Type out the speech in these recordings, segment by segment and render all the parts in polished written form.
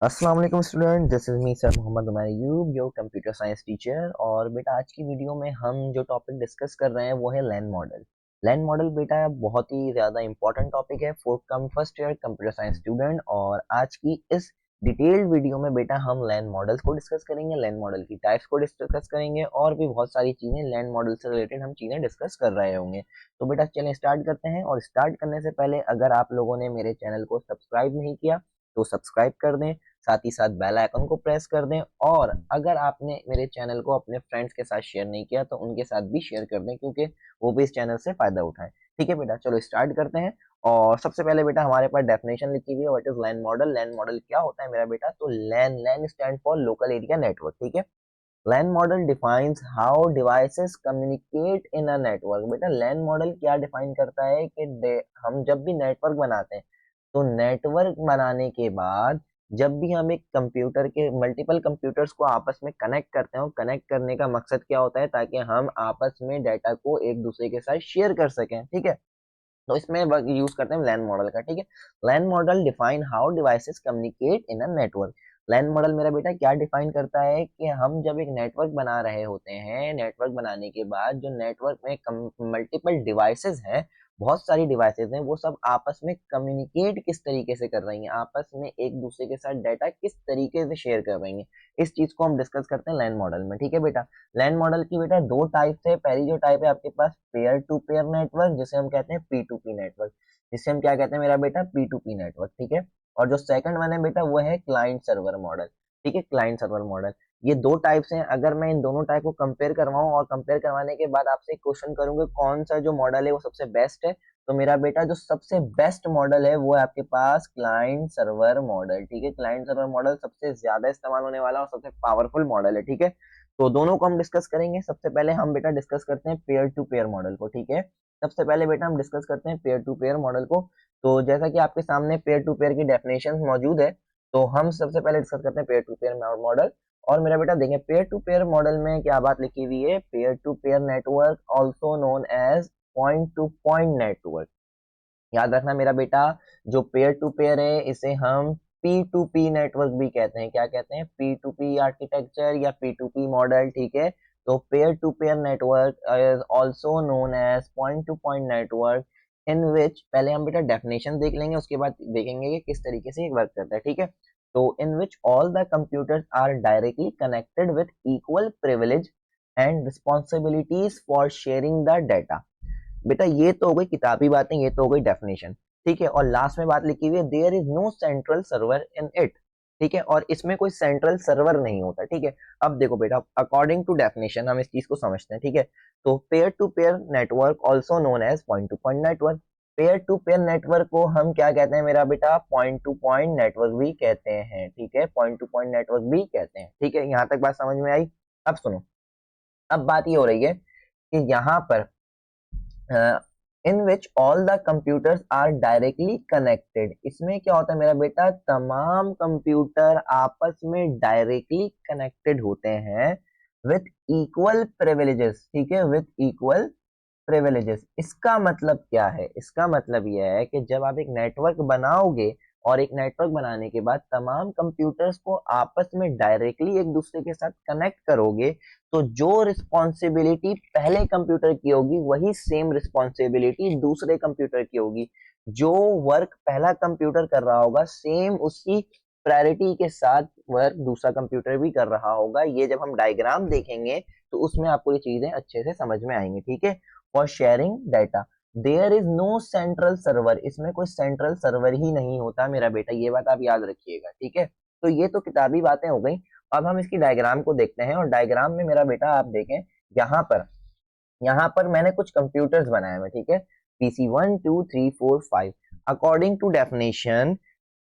अस्सलाम वालेकुम student, this is me sir Mohammad Umar Ayub, your computer science teacher. और बेटा आज की वीडियो में हम जो टॉपिक डिस्कस कर रहे हैं वो है लैन मॉडल। लैन मॉडल बेटा बहुत ही ज़्यादा इंपॉर्टेंट टॉपिक है for first year computer science student. और आज की इस डिटेल्ड वीडियो में बेटा हम लैन मॉडल्स को डिस्कस करेंगे, लैन मॉडल की टाइप्स को डिस्कस करेंगे और भी बहुत सारी चीज़ें लैन मॉडल से रिलेटेड हम चीज़ें डिस्कस कर रहे होंगे। तो बेटा चलें स्टार्ट करते हैं। और स्टार्ट करने से पहले अगर आप लोगों ने मेरे चैनल को सब्सक्राइब नहीं किया तो सब्सक्राइब कर दें, साथ ही साथ बेल आइकन को प्रेस कर दें। और अगर आपने मेरे चैनल को अपने फ्रेंड्स के साथ शेयर नहीं किया तो उनके साथ भी शेयर कर दें, क्योंकि वो भी इस चैनल से फायदा उठाएं। ठीक है बेटा, चलो स्टार्ट करते हैं। और सबसे पहले बेटा हमारे पास डेफिनेशन लिखी हुई है, what is LAN model. LAN model क्या होता है मेरा बेटा? तो LAN LAN stand for local area network. ठीक है, LAN model defines how devices communicate in a network. बेटा लैन मॉडल क्या डिफाइन करता है कि हम जब भी नेटवर्क बनाते हैं तो नेटवर्क बनाने के बाद जब भी हम एक कंप्यूटर के मल्टीपल कंप्यूटर्स को आपस में कनेक्ट करते हैं, कनेक्ट करने का मकसद क्या होता है? ताकि हम आपस में डाटा को एक दूसरे के साथ शेयर कर सकें। ठीक है, तो इसमें यूज करते हैं लैन मॉडल का। ठीक है, LAN model define how devices communicate in a network. LAN model मेरा बेटा क्या डिफाइन करता है कि हम जब एक नेटवर्क बना रहे होते हैं, नेटवर्क बनाने के बाद जो नेटवर्क में मल्टीपल डिवाइसेस हैं, बहुत सारी डिवाइसेस हैं, वो सब आपस में कम्युनिकेट किस तरीके से कर रही हैं, आपस में एक दूसरे के साथ डाटा किस तरीके से शेयर कर रही हैं, इस चीज को हम डिस्कस करते हैं लैन मॉडल में। ठीक है बेटा, लैन मॉडल की बेटा दो टाइप्स है। पहली जो टाइप है आपके पास पेयर टू पेयर नेटवर्क, जिसे हम कहते हैं पी टू पी नेटवर्क, जिसे हम क्या कहते हैं मेरा बेटा? P to P network. ठीक है, और जो सेकंड वन है बेटा वो है क्लाइंट सर्वर मॉडल। ठीक है, क्लाइंट सर्वर मॉडल, ये दो टाइप्स हैं। अगर मैं इन दोनों टाइप को कंपेयर करवाऊं और कंपेयर करवाने के बाद आपसे एक क्वेश्चन करूंगा कौन सा जो मॉडल है वो सबसे बेस्ट है, तो मेरा बेटा जो सबसे बेस्ट मॉडल है वो है आपके पास क्लाइंट सर्वर मॉडल। ठीक है, क्लाइंट सर्वर मॉडल सबसे ज्यादा इस्तेमाल होने वाला और सबसे पावरफुल मॉडल है। ठीक है, तो दोनों को हम डिस्कस करेंगे। सबसे पहले हम बेटा डिस्कस करते हैं पेयर टू पेयर मॉडल को। ठीक है, सबसे पहले बेटा हम डिस्कस करते हैं पेयर टू पेयर मॉडल को। तो जैसा कि आपके सामने पेयर टू पेयर की डेफिनेशन मौजूद है, तो हम सबसे पहले डिस्कस करते हैं पेयर टू पेयर मॉडल। और मेरा बेटा देखें पेयर टू पेयर मॉडल में क्या बात लिखी हुई है? Peer to peer network also known as point to point network. याद रखना मेरा बेटा, जो पेयर टू पेयर है इसे हम पी टू पी नेटवर्क भी कहते हैं। क्या कहते हैं? पी टू पी आर्किटेक्चर या पी टू पी मॉडल। ठीक है, तो peer to peer network is also known as point to point network, in which पहले हम बेटा डेफिनेशन देख लेंगे, उसके बाद देखेंगे कि किस तरीके से ये वर्क करता है। ठीक है, तो in which all the computers are directly connected with equal privilege and responsibilities for sharing the data. बेटा ये तो हो गई किताबी बातें, ये तो हो गई डेफिनेशन। ठीक है, और लास्ट में बात लिखी हुई है there is no central server in it. ठीक है, और इसमें कोई सेंट्रल सर्वर नहीं होता। ठीक है, अब देखो बेटा अकॉर्डिंग टू डेफिनेशन हम इस चीज को समझते हैं। ठीक है, तो peer to peer network also known as point to point network. Peer to peer network को हम क्या कहते हैं मेरा बेटा? पॉइंट टू पॉइंट नेटवर्क भी कहते हैं। ठीक है, पॉइंट टू पॉइंट नेटवर्क भी कहते हैं। ठीक है, यहाँ तक बात समझ में आई? अब सुनो, अब बात ये हो रही है कि यहाँ पर in which all the computers are directly connected. इसमें क्या होता है मेरा बेटा? तमाम कंप्यूटर आपस में डायरेक्टली कनेक्टेड होते हैं विथ इक्वल प्रिविलेजेस। ठीक है, विथ इक्वल प्रिविलेजेस। इसका मतलब क्या है? इसका मतलब यह है कि जब आप एक नेटवर्क बनाओगे और एक नेटवर्क बनाने के बाद तमाम कंप्यूटर्स को आपस में डायरेक्टली एक दूसरे के साथ कनेक्ट करोगे, तो जो रिस्पॉन्सिबिलिटी पहले कंप्यूटर की होगी वही सेम रिस्पॉन्सिबिलिटी दूसरे कंप्यूटर की होगी। जो वर्क पहला कंप्यूटर कर रहा होगा सेम उसी प्रायोरिटी के साथ वर्क दूसरा कंप्यूटर भी कर रहा होगा। ये जब हम डायग्राम देखेंगे तो उसमें आपको ये चीजें अच्छे से समझ में आएंगी। ठीक है, for sharing data there is no central server. इसमें कोई सेंट्रल सर्वर ही नहीं होता मेरा बेटा, ये बात आप याद रखिएगा। ठीक है, तो ये तो किताबी बातें हो गई। अब हम इसकी डायग्राम को देखते हैं। और डायग्राम में मेरा बेटा आप देखें, यहाँ पर मैंने कुछ कंप्यूटर्स बनाए हुए। ठीक है, PC 1 2 3 4 5। According to definition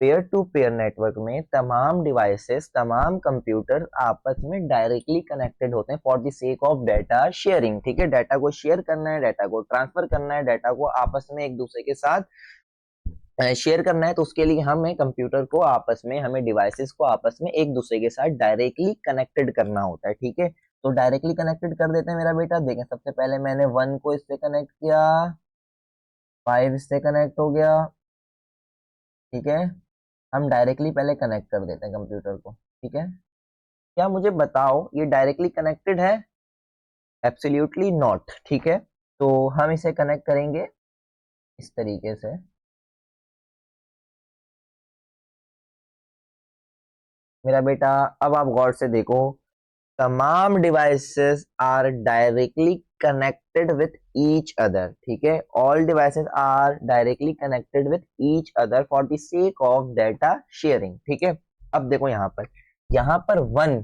peer to peer network में तमाम डिवाइसेस, तमाम कंप्यूटर आपस में डायरेक्टली कनेक्टेड होते हैं for the sake of data sharing. ठीक है, डाटा को शेयर करना है, डाटा को ट्रांसफर करना है, डाटा को आपस में एक दूसरे के साथ शेयर करना है, तो उसके लिए हमें कंप्यूटर को आपस में, हमें डिवाइसेस को आपस में एक दूसरे के साथ डायरेक्टली कनेक्टेड करना होता है। ठीक है, तो डायरेक्टली कनेक्टेड कर देते हैं मेरा बेटा। देखें सबसे पहले मैंने 1 को इससे कनेक्ट किया, 5 इससे कनेक्ट हो गया। ठीक है, हम डायरेक्टली पहले कनेक्ट कर देते हैं कंप्यूटर को, ठीक है। क्या मुझे बताओ ये डायरेक्टली कनेक्टेड है? एब्सोल्युटली नॉट, ठीक है। तो हम इसे कनेक्ट करेंगे इस तरीके से। मेरा बेटा अब आप गौर से देखो, तमाम devices are directly connected with each other, ठीक है। All devices are directly connected with each other for the sake of data sharing, ठीक है। अब देखो यहाँ पर 1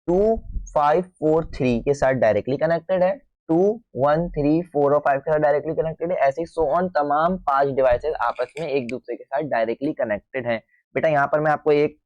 2 5 4 3 के साथ डायरेक्टली कनेक्टेड है, 2 1 3 4 और 5 के साथ डायरेक्टली कनेक्टेड है, ऐसे ही सो ऑन तमाम 5 डिवाइसेस आपस में एक दूसरे के साथ डायरेक्टली कनेक्टेड हैं। बेटा यहाँ पर मैं आपको एक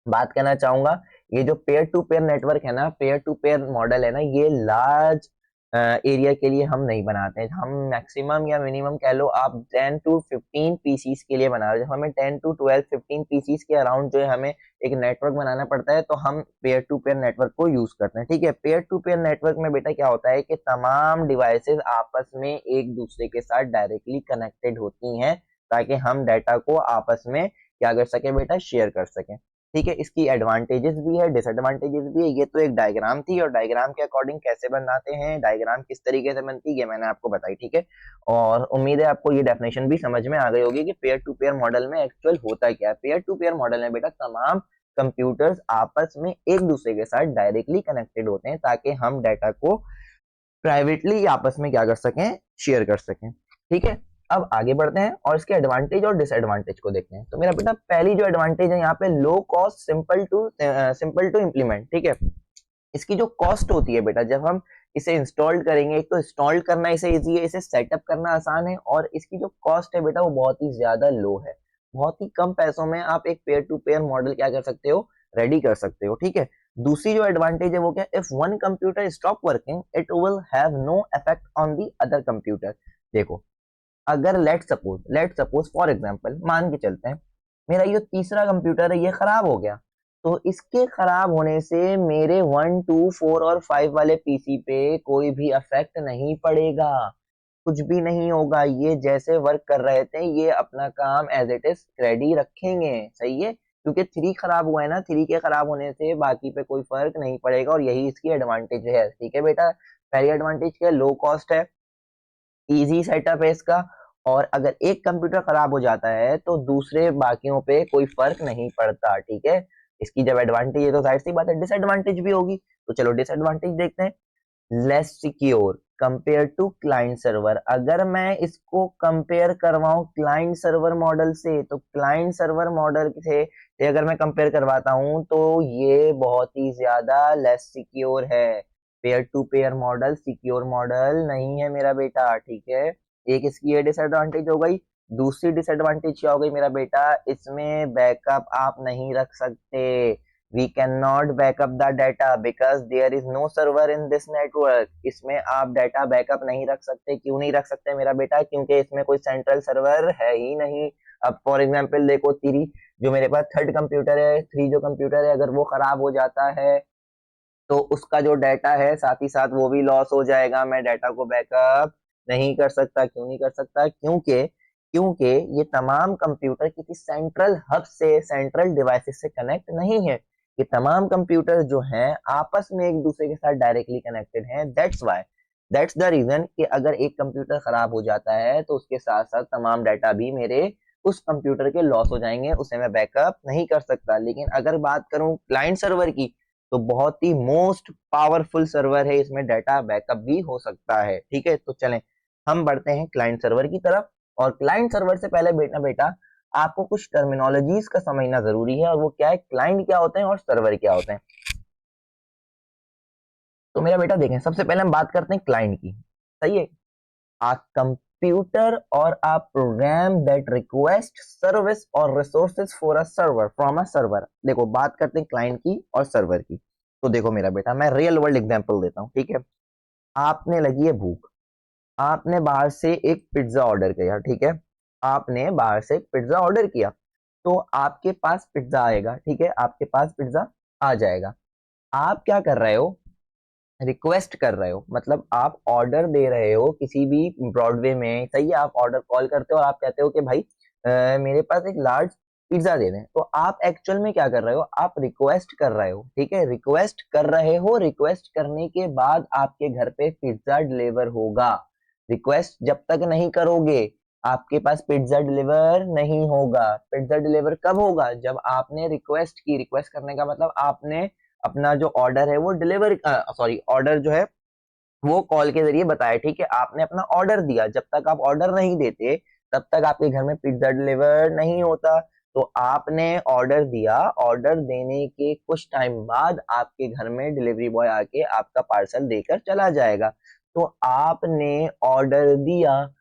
बात कहना चाहूंगा, ये जो पेयर टू पेयर नेटवर्क है ना, पेयर टू पेयर मॉडल है ना, ये लार्ज एरिया के लिए हम नहीं बनाते हैं। हम मैक्सिमम या मिनिमम कह लो आप 10 टू 15 पीसीस के लिए बना रहे हैं। हमें 10 टू 12 15 पीसीस के अराउंड जो है हमें एक नेटवर्क बनाना पड़ता है, तो हम पेयर टू पेयर नेटवर्क को यूज करते हैं, ठीक है। पेयर टू पेयर नेटवर्क में बेटा क्या होता है कि तमाम डिवाइसेस आपस में एक दूसरे के साथ डायरेक्टली कनेक्टेड होती हैं, ताकि हम डाटा को आपस में क्या कर सके बेटा, शेयर कर सकें, ठीक है। इसकी एडवांटेजेस भी है, डिसएडवांटेजेस भी है। ये तो एक डायग्राम थी, और डायग्राम के अकॉर्डिंग कैसे बनाते हैं, डायग्राम किस तरीके से बनती है, ये मैंने आपको बताई, ठीक है। और उम्मीद है आपको ये डेफिनेशन भी समझ में आ गई होगी कि पेयर टू पेयर मॉडल में एक्चुअल होता क्या है। पेयर टू पेयर मॉडल में बेटा तमाम कंप्यूटर्स आपस में एक दूसरे के साथ डायरेक्टली कनेक्टेड होते हैं, ताकि हम डाटा को प्राइवेटली आपस में क्या कर सकें, शेयर कर सकें, ठीक है। अब आगे बढ़ते हैं और इसके एडवांटेज और डिसएडवांटेज को देखते हैं। तो मेरा बेटा पहली जो एडवांटेज है यहाँ पे, low cost simple to implement, ठीक है। इसकी जो कॉस्ट होती है बेटा, जब हम इसे इंस्टॉल करेंगे, एक तो इंस्टॉल करना इसे इजी है, इसे सेटअप करना आसान है, और इसकी जो कॉस्ट है बेटा वो बहुत ही ज्यादा लो है। बहुत ही कम पैसों में आप एक पेयर टू पेयर मॉडल क्या कर सकते हो, रेडी कर सकते हो, ठीक है। दूसरी जो एडवांटेज है वो क्या, if one computer stop working it will have no effect on the other computer. देखो, अगर लेट सपोज फॉर एग्जांपल मान के चलते हैं, मेरा ये तीसरा कंप्यूटर है, ये खराब हो गया, तो इसके खराब होने से मेरे 1 2 4 और 5 वाले पीसी पे कोई भी इफेक्ट नहीं पड़ेगा, कुछ भी नहीं होगा। ये जैसे वर्क कर रहे थे ये अपना काम एज इट इज रेडी रखेंगे, सही है। क्योंकि 3 खराब हुआ है ना, 3 के खराब होने से बाकी पे कोई फर्क नहीं पड़ेगा, और यही इसकी एडवांटेज है, ठीक है बेटा। पहली एडवांटेज क्या है, लो कॉस्ट है, इजी सेटअप है इसका, और अगर एक कंप्यूटर खराब हो जाता है तो दूसरे बाकियों पे कोई फर्क नहीं पड़ता, ठीक है। इसकी जब एडवांटेज है तो जाहिर सी बात है डिसएडवांटेज भी होगी। तो चलो डिसएडवांटेज देखते हैं। Less secure compare to client server. अगर मैं इसको कंपेयर करवाऊं क्लाइंट सर्वर मॉडल से, तो क्लाइंट सर्वर मॉडल से अगर मैं कंपेयर करवाता हूं तो ये बहुत ही ज्यादा लेस सिक्योर है। Peer to peer model secure model नहीं है मेरा बेटा, ठीक है। एक इसकी ये डिसएडवांटेज हो गई। दूसरी डिसएडवांटेज क्या हो गई मेरा बेटा, इसमें बैकअप आप नहीं रख सकते। We cannot backup the data because there is no server in this network. इसमें आप डाटा बैकअप नहीं रख सकते। क्यों नहीं रख सकते मेरा बेटा, क्योंकि इसमें कोई सेंट्रल सर्वर है ही नहीं। अब फॉर एग्जांपल देखो, थ्री जो मेरे पास थर्ड कंप्यूटर है, थ्री जो कंप्यूटर है, अगर वो खराब हो जाता है तो उसका जो डाटा है साथ ही साथ वो भी लॉस हो जाएगा। मैं डाटा को बैकअप नहीं कर सकता। क्यों नहीं कर सकता, क्योंकि क्योंकि ये तमाम कंप्यूटर किसी सेंट्रल हब से, सेंट्रल डिवाइसेस से कनेक्ट नहीं है। ये तमाम कंप्यूटर जो हैं आपस में एक दूसरे के साथ डायरेक्टली कनेक्टेड हैं। दैट्स द रीजन कि अगर एक कंप्यूटर खराब हो जाता है तो उसके साथ साथ तमाम डाटा भी मेरे उस कंप्यूटर के लॉस हो जाएंगे, उसे मैं बैकअप नहीं कर सकता। लेकिन अगर बात करूं क्लाइंट सर्वर की, तो बहुत ही मोस्ट पावरफुल सर्वर है, इसमें डाटा बैकअप भी हो सकता है, ठीक है। तो चलें हम बढ़ते हैं क्लाइंट सर्वर की तरफ। और क्लाइंट सर्वर से पहले बेटा बेटा आपको कुछ टर्मिनोलॉजीज का समझना जरूरी है, और वो क्या है, क्लाइंट क्या होते हैं और सर्वर क्या होते हैं। तो मेरा बेटा देखें, सबसे पहले हम बात करते हैं क्लाइंट की, सही है। आ कंप्यूटर और आ प्रोग्राम दैट रिक्वेस्ट सर्विस और resources for a server from a server. देखो बात करते हैं क्लाइंट की और सर्वर की। तो देखो मेरा बेटा, मैं रियल वर्ल्ड एग्जांपल देता हूँ, ठीक है। आपने लगी है भूख, आपने बाहर से एक पिज्जा ऑर्डर किया, ठीक है। आपने बाहर से एक पिज्जा ऑर्डर किया, तो आपके पास पिज्जा आएगा, ठीक है, आपके पास पिज्जा आ जाएगा। आप क्या कर रहे हो, रिक्वेस्ट कर रहे हो, मतलब आप ऑर्डर दे रहे हो किसी भी ब्रॉडवे में, सही है। आप ऑर्डर कॉल करते हो और आप कहते हो कि भाई मेरे पास एक लार्ज पिज्जा दे दें, तो आप एक्चुअल में क्या कर रहे हो, आप रिक्वेस्ट कर रहे हो, ठीक है, रिक्वेस्ट कर रहे हो, रिक्वेस्ट करने के बाद आपके घर पे पिज्जा डिलीवर होगा। रिक्वेस्ट जब तक नहीं करोगे आपके पास पिज्जा डिलीवर नहीं होगा। पिज्जा डिलीवर कब होगा, जब आपने रिक्वेस्ट की। रिक्वेस्ट करने का मतलब आपने अपना जो ऑर्डर है वो डिलीवर, सॉरी, ऑर्डर जो है वो कॉल के जरिए बताया, ठीक है, आपने अपना ऑर्डर दिया। जब तक आप ऑर्डर नहीं देते तब तक आपके घर में पिज्जा डिलीवर नहीं होता। तो आपने ऑर्डर दिया, ऑर्डर देने के कुछ टाइम बाद आपके घर में डिलीवरी बॉय आके आपका पार्सल देकर चला जाएगा। तो आपने ऑर्डर दिया,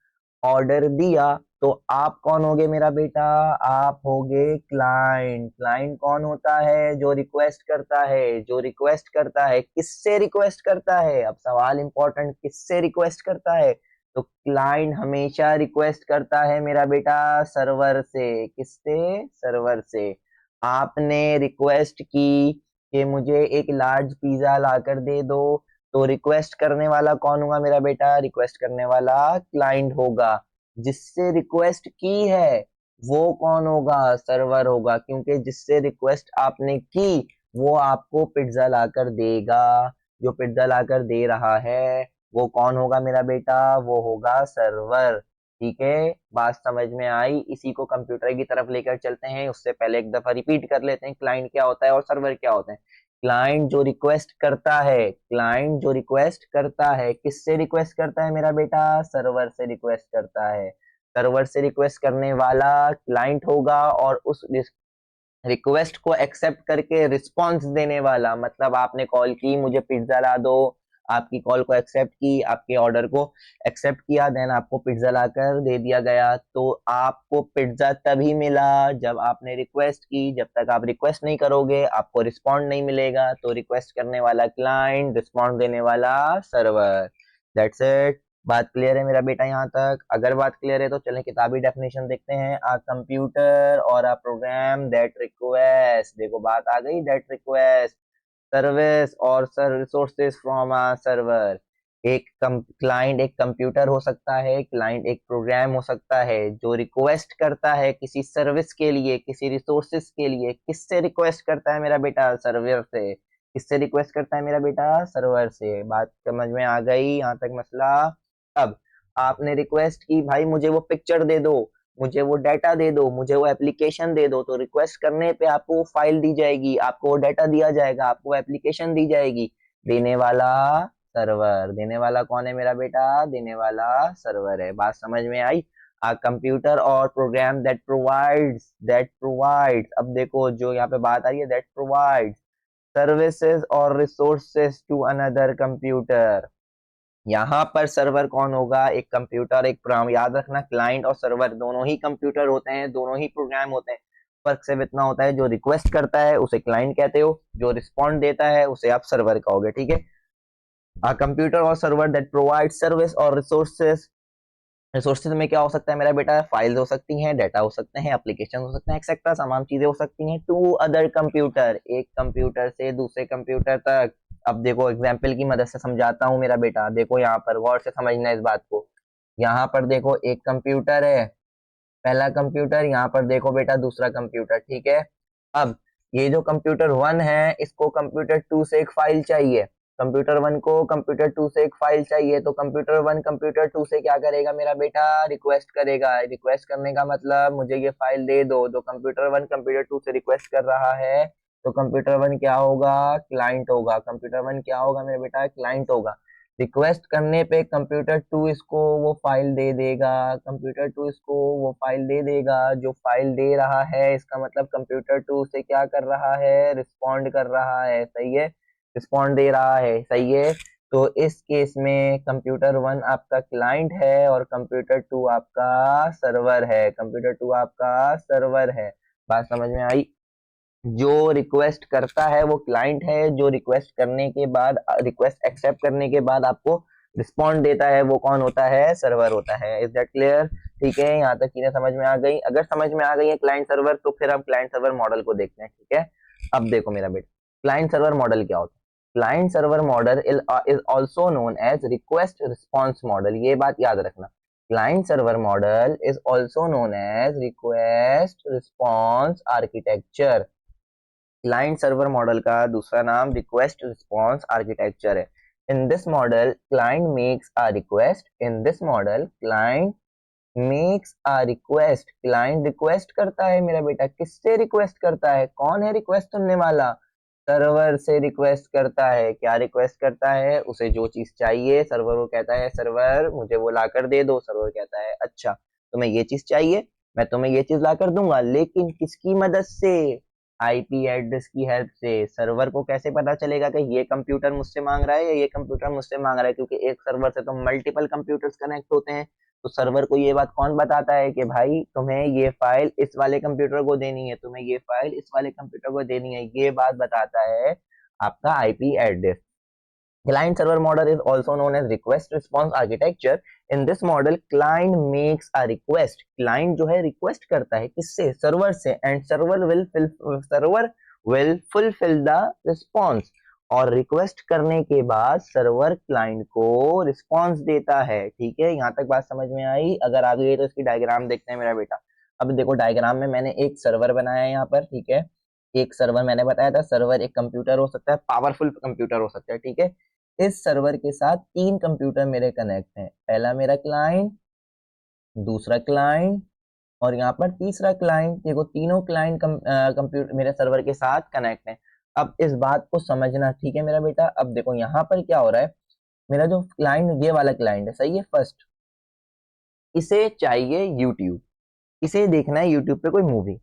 ऑर्डर दिया, तो आप कौन होगे मेरा बेटा, आप होगे क्लाइंट। क्लाइंट कौन होता है, जो रिक्वेस्ट करता है, जो रिक्वेस्ट करता है, किससे रिक्वेस्ट करता है, अब सवाल इंपॉर्टेंट, किससे रिक्वेस्ट करता है, तो क्लाइंट हमेशा रिक्वेस्ट करता है मेरा बेटा सर्वर से। किससे, सर्वर से। आपने रिक्वेस्ट की कि मुझे एक लार्ज पिज्जा लाकर दे दो, तो रिक्वेस्ट करने वाला कौन होगा मेरा बेटा, रिक्वेस्ट करने वाला क्लाइंट होगा। जिससे रिक्वेस्ट की है वो कौन होगा, सर्वर होगा, क्योंकि जिससे रिक्वेस्ट आपने की वो आपको पिज्जा लाकर देगा। जो पिज्जा लाकर दे रहा है वो कौन होगा मेरा बेटा, वो होगा सर्वर। ठीक है, बात समझ में आई। इसी को कंप्यूटर की तरफ लेकर चलते हैं, उससे पहले एक दफा रिपीट कर लेते हैं, क्लाइंट क्या होता है और सर्वर क्या होता है। क्लाइंट जो रिक्वेस्ट करता है, क्लाइंट जो रिक्वेस्ट करता है, किससे रिक्वेस्ट करता है मेरा बेटा, सर्वर से रिक्वेस्ट करता है। सर्वर से रिक्वेस्ट करने वाला क्लाइंट होगा, और उस रिक्वेस्ट को एक्सेप्ट करके रिस्पॉन्स देने वाला, मतलब आपने कॉल की मुझे पिज्जा ला दो, आपकी कॉल को एक्सेप्ट की, आपके ऑर्डर को एक्सेप्ट किया, देन आपको पिज्जा लाकर दे दिया गया। तो आपको पिज्जा तभी मिला जब आपने रिक्वेस्ट की। जब तक आप रिक्वेस्ट नहीं करोगे आपको रिस्पॉन्ड नहीं मिलेगा। तो रिक्वेस्ट करने वाला क्लाइंट, रिस्पॉन्ड देने वाला सर्वर। That's it. बात क्लियर है मेरा बेटा यहाँ तक? अगर बात क्लियर है तो चलें किताबी डेफिनेशन देखते हैं। आ कंप्यूटर और आ प्रोग्राम दैट रिक्वेस्ट, देखो बात आ गई, दैट रिक्वेस्ट सर्विस और रिसोर्सेज फ्रॉम आ सर्वर। एक क्लाइंट एक कंप्यूटर हो सकता है, क्लाइंट एक प्रोग्राम हो सकता है जो रिक्वेस्ट करता है किसी सर्विस के लिए, किसी रिसोर्सेज के लिए। किससे रिक्वेस्ट करता है मेरा बेटा, सर्वर से। किससे रिक्वेस्ट करता है मेरा बेटा, सर्वर से। बात समझ में आ गई यहाँ तक मसला? अब आपने रिक्वेस्ट की भाई मुझे वो पिक्चर दे दो, मुझे वो डाटा दे दो, मुझे वो एप्लीकेशन दे दो, तो रिक्वेस्ट करने पे आपको वो फाइल दी जाएगी, आपको वो डाटा दिया जाएगा, आपको वो एप्लीकेशन दी जाएगी। देने वाला सर्वर। देने वाला कौन है मेरा बेटा, देने वाला सर्वर है। बात समझ में आई? आ कंप्यूटर और प्रोग्राम दैट प्रोवाइड्स, अब देखो जो यहाँ पे बात आ रही है, दैट प्रोवाइड्स सर्विसेज और रिसोर्सेज टू अनदर कंप्यूटर। यहाँ पर सर्वर कौन होगा, एक कंप्यूटर एक प्रोग्राम। याद रखना क्लाइंट और सर्वर दोनों ही कंप्यूटर होते हैं, दोनों ही प्रोग्राम होते हैं। फर्क सिर्फ इतना होता है, जो रिक्वेस्ट करता है उसे क्लाइंट कहते हो, जो रिस्पॉन्ड देता है उसे आप सर्वर कहोगे। ठीक है, आ कंप्यूटर और सर्वर दैट प्रोवाइड सर्विस और रिसोर्सेज। रिसोर्सेज में क्या हो सकता है मेरा बेटा, फाइल्स हो सकती हैं, डाटा हो सकते हैं, एप्लीकेशन हो सकते हैं, एक्सेट्रा तमाम चीजें हो सकती हैं। टू अदर कंप्यूटर, एक कंप्यूटर से दूसरे कंप्यूटर तक। अब देखो एग्जाम्पल की मदद से समझाता हूँ मेरा बेटा, देखो यहाँ पर गौर से समझना इस बात को। यहाँ पर देखो एक कंप्यूटर है, पहला कंप्यूटर, यहाँ पर देखो बेटा दूसरा कंप्यूटर, ठीक है। अब ये जो कंप्यूटर वन है इसको कंप्यूटर टू से एक फाइल चाहिए, कंप्यूटर वन को कंप्यूटर टू से एक फाइल चाहिए, तो कंप्यूटर वन कंप्यूटर टू से क्या करेगा मेरा बेटा, रिक्वेस्ट करेगा। रिक्वेस्ट करने का मतलब मुझे ये फाइल दे दो, तो कंप्यूटर वन कंप्यूटर टू से रिक्वेस्ट कर रहा है, तो कंप्यूटर वन क्या होगा, क्लाइंट होगा। कंप्यूटर वन क्या होगा मेरा बेटा, क्लाइंट होगा। रिक्वेस्ट करने पे कंप्यूटर टू इसको वो फाइल दे देगा, कंप्यूटर टू इसको वो फाइल दे देगा। जो फाइल दे रहा है इसका मतलब कंप्यूटर टू से क्या कर रहा है, रिस्पॉन्ड कर रहा है, सही है, रिस्पॉन्ड दे रहा है, सही है। तो इस केस में कंप्यूटर वन आपका क्लाइंट है और कंप्यूटर टू आपका सर्वर है, कंप्यूटर टू आपका सर्वर है। बात समझ में आई? जो रिक्वेस्ट करता है वो क्लाइंट है, जो रिक्वेस्ट करने के बाद, रिक्वेस्ट एक्सेप्ट करने के बाद आपको रिस्पॉन्ड देता है वो कौन होता है, सर्वर होता है। Is that clear? ठीक है, यहाँ तक चीजें समझ में आ गई? अगर समझ में आ गई है क्लाइंट सर्वर, तो फिर अब क्लाइंट सर्वर मॉडल को देखते हैं। ठीक है, अब देखो मेरा बेटा, क्लाइंट सर्वर मॉडल क्या होता है। Client server model is also known as request response model, ये बात याद रखना। Client server model is also known as request response architecture. Client server model का दूसरा नाम रिक्वेस्ट रिस्पॉन्स आर्किटेक्चर है। In this model client makes a request in this model client makes a request client request करता है मेरा बेटा। किससे request करता है? कौन है रिक्वेस्ट सुनने वाला? सर्वर से रिक्वेस्ट करता है। क्या रिक्वेस्ट करता है? उसे जो चीज चाहिए सर्वर को कहता है सर्वर मुझे वो ला कर दे दो। सर्वर कहता है अच्छा तुम्हें ये चीज चाहिए, मैं तुम्हें ये चीज ला कर दूंगा, लेकिन किसकी मदद से? आईपी एड्रेस की हेल्प से। सर्वर को कैसे पता चलेगा कि ये कंप्यूटर मुझसे मांग रहा है या ये कंप्यूटर मुझसे मांग रहा है? क्योंकि एक सर्वर से तो मल्टीपल कंप्यूटर्स कनेक्ट होते हैं। तो सर्वर को ये बात कौन बताता है कि भाई तुम्हें ये फाइल इस वाले कंप्यूटर को देनी है, तुम्हें ये फाइल इस वाले कंप्यूटर को देनी है? ये बात बताता है आपका IP address. Client server model is also known as request response architecture. In this model, client makes a request. Client जो है request करता है किससे? सर्वर से, and server will fulfill the response. और रिक्वेस्ट करने के बाद सर्वर क्लाइंट को रिस्पॉन्स देता है। ठीक है, यहाँ तक बात समझ में आई? अगर आ गई है तो इसकी डायग्राम देखते हैं मेरा बेटा। अब देखो डायग्राम में मैंने एक सर्वर बनाया है यहाँ पर। ठीक है, एक सर्वर मैंने बताया था, सर्वर एक कंप्यूटर हो सकता है, पावरफुल कंप्यूटर हो सकता है। ठीक है, इस सर्वर के साथ तीन कंप्यूटर मेरे कनेक्ट हैं। पहला मेरा क्लाइंट, दूसरा क्लाइंट और यहाँ पर तीसरा क्लाइंट। देखो तीनों क्लाइंट कंप्यूटर मेरे सर्वर के साथ कनेक्ट हैं। अब इस बात को समझना, ठीक है मेरा बेटा। अब देखो यहाँ पर क्या हो रहा है, मेरा जो क्लाइंट ये वाला क्लाइंट है, सही है, फर्स्ट इसे चाहिए यूट्यूब, इसे देखना है यूट्यूब पे कोई मूवी।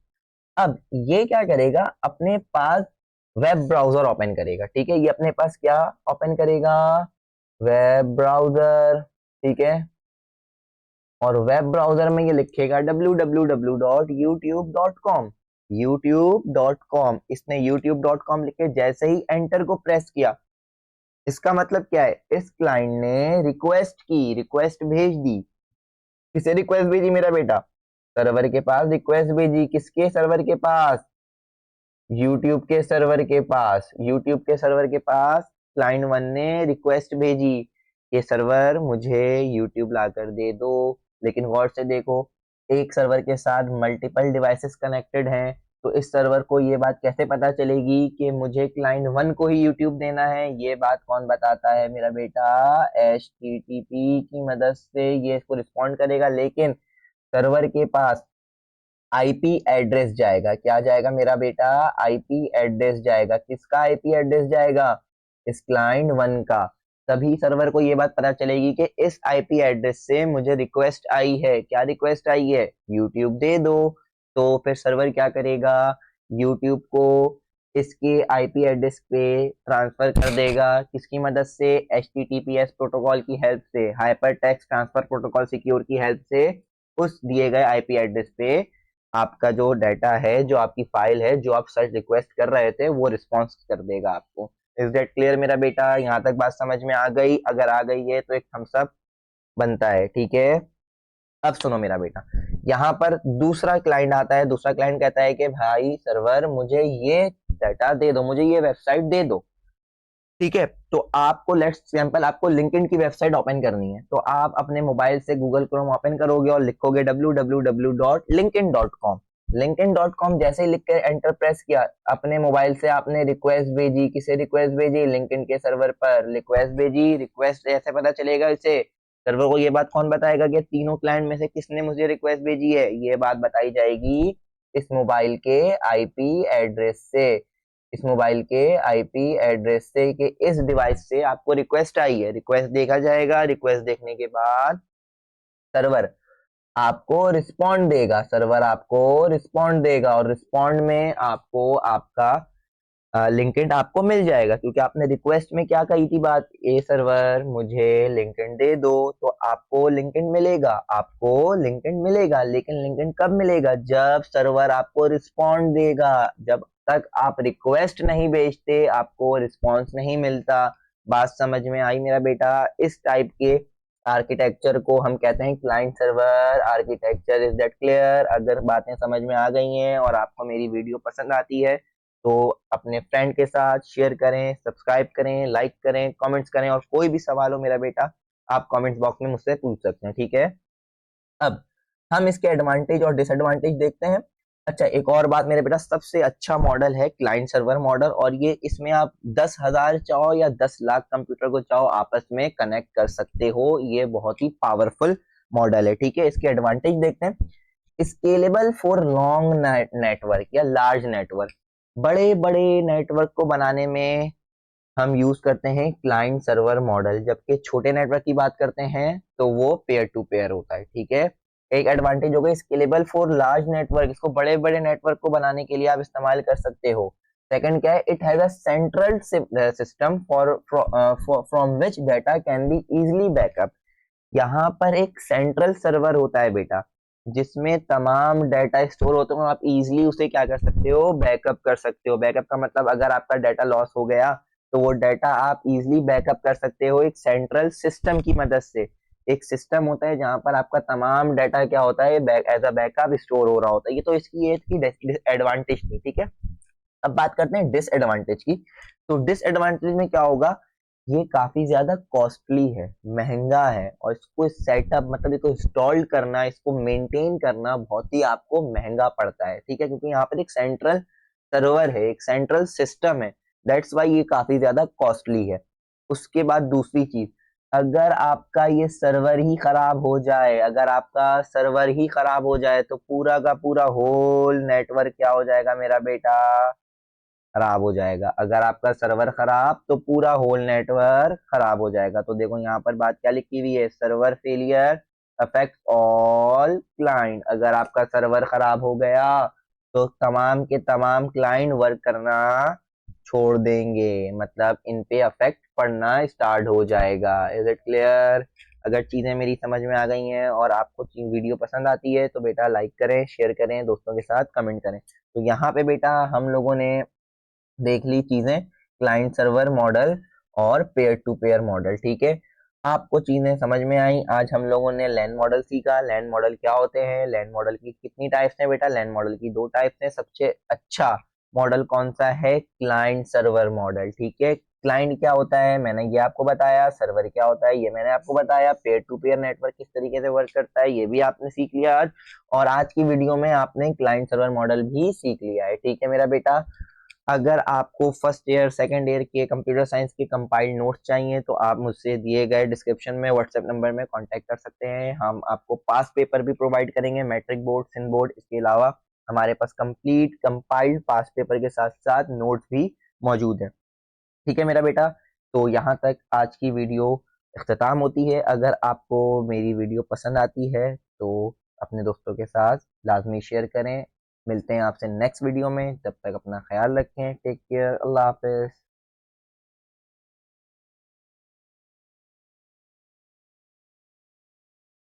अब ये क्या करेगा, अपने पास वेब ब्राउजर ओपन करेगा। ठीक है, ये अपने पास क्या ओपन करेगा? Web browser. ठीक है, और वेब ब्राउजर में ये लिखेगा www.youtube.com। youtube.com, इसने youtube.com लिख के जैसे ही एंटर को प्रेस किया, इसका मतलब क्या है? इस क्लाइंट ने रिक्वेस्ट की, रिक्वेस्ट भेज दी। किसे रिक्वेस्ट भेजी मेरा बेटा? सर्वर के पास रिक्वेस्ट भेजी। किसके सर्वर के पास? यूट्यूब के सर्वर के पास। यूट्यूब के सर्वर के पास क्लाइंट वन ने रिक्वेस्ट भेजी कि सर्वर मुझे यूट्यूब लाकर दे दो। लेकिन गौर से देखो, एक सर्वर के साथ मल्टीपल डिवाइसेस कनेक्टेड हैं। तो इस सर्वर को ये बात कैसे पता चलेगी कि मुझे क्लाइंट वन को ही यूट्यूब देना है? ये बात कौन बताता है मेरा बेटा? HTTP की मदद से ये इसको रिस्पॉन्ड करेगा। लेकिन सर्वर के पास आईपी एड्रेस जाएगा। क्या जाएगा मेरा बेटा? आईपी एड्रेस जाएगा। किसका आईपी एड्रेस जाएगा? इस क्लाइंट वन का। तभी सर्वर को ये बात पता चलेगी कि इस आईपी एड्रेस से मुझे रिक्वेस्ट आई है। क्या रिक्वेस्ट आई है? यूट्यूब दे दो। तो फिर सर्वर क्या करेगा? यूट्यूब को इसके आईपी एड्रेस पे ट्रांसफर कर देगा। किसकी मदद से? HTTPS प्रोटोकॉल की हेल्प से, hyper text transfer protocol secure की हेल्प से उस दिए गए आईपी एड्रेस पे आपका जो डाटा है, जो आपकी फाइल है, जो आप सर्च रिक्वेस्ट कर रहे थे, वो रिस्पॉन्स कर देगा आपको। इज दैट क्लियर मेरा बेटा? यहाँ तक बात समझ में आ गई? अगर आ गई है तो एक थम्स अप बनता है। ठीक है, अब सुनो मेरा बेटा, यहाँ पर दूसरा क्लाइंट आता है। दूसरा क्लाइंट कहता है कि भाई सर्वर मुझे ये डाटा दे दो, मुझे ये वेबसाइट दे दो। ठीक है, तो आपको लेट्स सैंपल आपको लिंक्डइन की वेबसाइट ओपन करनी है। तो आप अपने मोबाइल से गूगल क्रोम ओपन करोगे और लिखोगे www.linkedin.com। linkedin.com जैसे ही लिख के एंटर प्रेस किया, अपने मोबाइल से आपने रिक्वेस्ट भेजी। किसे रिक्वेस्ट भेजी? लिंक्डइन के सर्वर पर रिक्वेस्ट भेजी। रिक्वेस्ट ऐसे पता चलेगा इसे, सर्वर को ये बात कौन बताएगा कि तीनों क्लाइंट में से किसने मुझे रिक्वेस्ट भेजी है? ये बात बताई जाएगी इस मोबाइल के आईपी एड्रेस से। इस मोबाइल के आईपी एड्रेस से कि इस डिवाइस से आपको रिक्वेस्ट आई है। रिक्वेस्ट देखा जाएगा। रिक्वेस्ट देखने के बाद सर्वर आपको रिस्पॉन्ड देगा। सर्वर आपको रिस्पॉन्ड देगा और रिस्पॉन्ड में आपको आपका लिंक्डइन आपको मिल जाएगा। क्योंकि आपने रिक्वेस्ट में क्या कही थी बात? ए सर्वर मुझे लिंक्डइन दे दो। तो आपको लिंक्डइन मिलेगा, आपको लिंक्डइन मिलेगा। लेकिन लिंक्डइन कब मिलेगा? जब सर्वर आपको रिस्पॉन्ड देगा। जब तक आप रिक्वेस्ट नहीं भेजते आपको रिस्पॉन्स नहीं मिलता। बात समझ में आई मेरा बेटा? इस टाइप के आर्किटेक्चर को हम कहते हैं client server architecture. Is that clear? अगर बातें समझ में आ गई हैं और आपको मेरी वीडियो पसंद आती है तो अपने फ्रेंड के साथ शेयर करें, सब्सक्राइब करें, लाइक करें, कमेंट्स करें। और कोई भी सवाल हो मेरा बेटा, आप कमेंट्स बॉक्स में मुझसे पूछ सकते हैं। ठीक है। अब हम इसके एडवांटेज और डिसएडवांटेज देखते हैं। अच्छा, एक और बात मेरे बेटा, सबसे अच्छा मॉडल है क्लाइंट सर्वर मॉडल, और ये इसमें आप 10,000 चाहो या 10 लाख कंप्यूटर को चाहो आपस में कनेक्ट कर सकते हो। ये बहुत ही पावरफुल मॉडल है। ठीक है, इसके एडवांटेज देखते हैं। स्केलेबल फॉर लॉन्ग नेटवर्क या लार्ज नेटवर्क, बड़े बड़े नेटवर्क को बनाने में हम यूज करते हैं क्लाइंट सर्वर मॉडल, जबकि छोटे नेटवर्क की बात करते हैं तो वो पेयर टू पेयर होता है। ठीक है, एक एडवांटेज हो गया स्केलेबल फॉर लार्ज नेटवर्क, इसको बड़े बड़े नेटवर्क को बनाने के लिए आप इस्तेमाल कर सकते हो। सेकंड क्या है, it has a central system for from which data can be easily backup. यहाँ पर एक सेंट्रल सर्वर होता है बेटा, जिसमें तमाम डाटा स्टोर होते हैं, आप इजीली उसे क्या कर सकते हो, बैकअप कर सकते हो। बैकअप का मतलब अगर आपका डाटा लॉस हो गया तो वो डाटा आप इजीली बैकअप कर सकते हो एक सेंट्रल सिस्टम की मदद से। एक सिस्टम होता है जहां पर आपका तमाम डाटा क्या होता है, एज अ बैकअप स्टोर हो रहा होता है। ये तो इसकी ये इसकी एडवांटेज थी। ठीक है, अब बात करते हैं डिसएडवांटेज की। तो डिसएडवांटेज में क्या होगा, ये काफी ज्यादा कॉस्टली है, महंगा है, और इसको सेटअप मतलब इसको इंस्टॉल करना, इसको मेंटेन करना बहुत ही आपको महंगा पड़ता है। ठीक है, क्योंकि यहाँ पर एक सेंट्रल सर्वर है, एक सेंट्रल सिस्टम है, दैट्स वाई ये काफी ज्यादा कॉस्टली है। उसके बाद दूसरी चीज, अगर आपका ये सर्वर ही खराब हो जाए, अगर आपका सर्वर ही खराब हो जाए तो पूरा का पूरा होल नेटवर्क क्या हो जाएगा मेरा बेटा, खराब हो जाएगा। अगर आपका सर्वर खराब तो पूरा होल नेटवर्क खराब हो जाएगा। तो देखो यहाँ पर बात क्या लिखी हुई है, server failure affect all client. अगर आपका सर्वर खराब हो गया तो तमाम के तमाम क्लाइंट वर्क करना छोड़ देंगे, मतलब इन पे अफेक्ट पड़ना स्टार्ट हो जाएगा। Is it clear? अगर चीजें मेरी समझ में आ गई हैं और आपको वीडियो पसंद आती है तो बेटा लाइक करें, शेयर करें, दोस्तों के साथ कमेंट करें। तो यहाँ पे बेटा हम लोगों ने देख ली चीजें, क्लाइंट सर्वर मॉडल और पेयर टू पेयर मॉडल। ठीक है, आपको चीजें समझ में आई। आज हम लोगों ने लैन मॉडल सीखा। लैन मॉडल क्या होते हैं, लैन मॉडल की कितनी टाइप्स हैं बेटा, लैन मॉडल की 2 टाइप्स हैं। सबसे अच्छा मॉडल कौन सा है, क्लाइंट सर्वर मॉडल। ठीक है, क्लाइंट क्या होता है मैंने ये आपको बताया, सर्वर क्या होता है ये मैंने आपको बताया, पेयर टू पेयर नेटवर्क किस तरीके से वर्क करता है ये भी आपने सीख लिया आज, और आज की वीडियो में आपने क्लाइंट सर्वर मॉडल भी सीख लिया है। ठीक है मेरा बेटा, अगर आपको फर्स्ट ईयर सेकंड ईयर के कंप्यूटर साइंस के कंपाइल्ड नोट्स चाहिए तो आप मुझसे दिए गए डिस्क्रिप्शन में व्हाट्सएप नंबर में कांटेक्ट कर सकते हैं। हम आपको पास पेपर भी प्रोवाइड करेंगे, मैट्रिक बोर्ड, सिंध बोर्ड। इसके अलावा हमारे पास कंप्लीट कंपाइल्ड पास पेपर के साथ साथ नोट्स भी मौजूद है। ठीक है मेरा बेटा, तो यहाँ तक आज की वीडियो इख्तिताम होती है। अगर आपको मेरी वीडियो पसंद आती है तो अपने दोस्तों के साथ लाजमी शेयर करें। मिलते हैं आपसे नेक्स्ट वीडियो में, तब तक अपना ख्याल रखें। टेक केयर, अल्लाह हाफिज।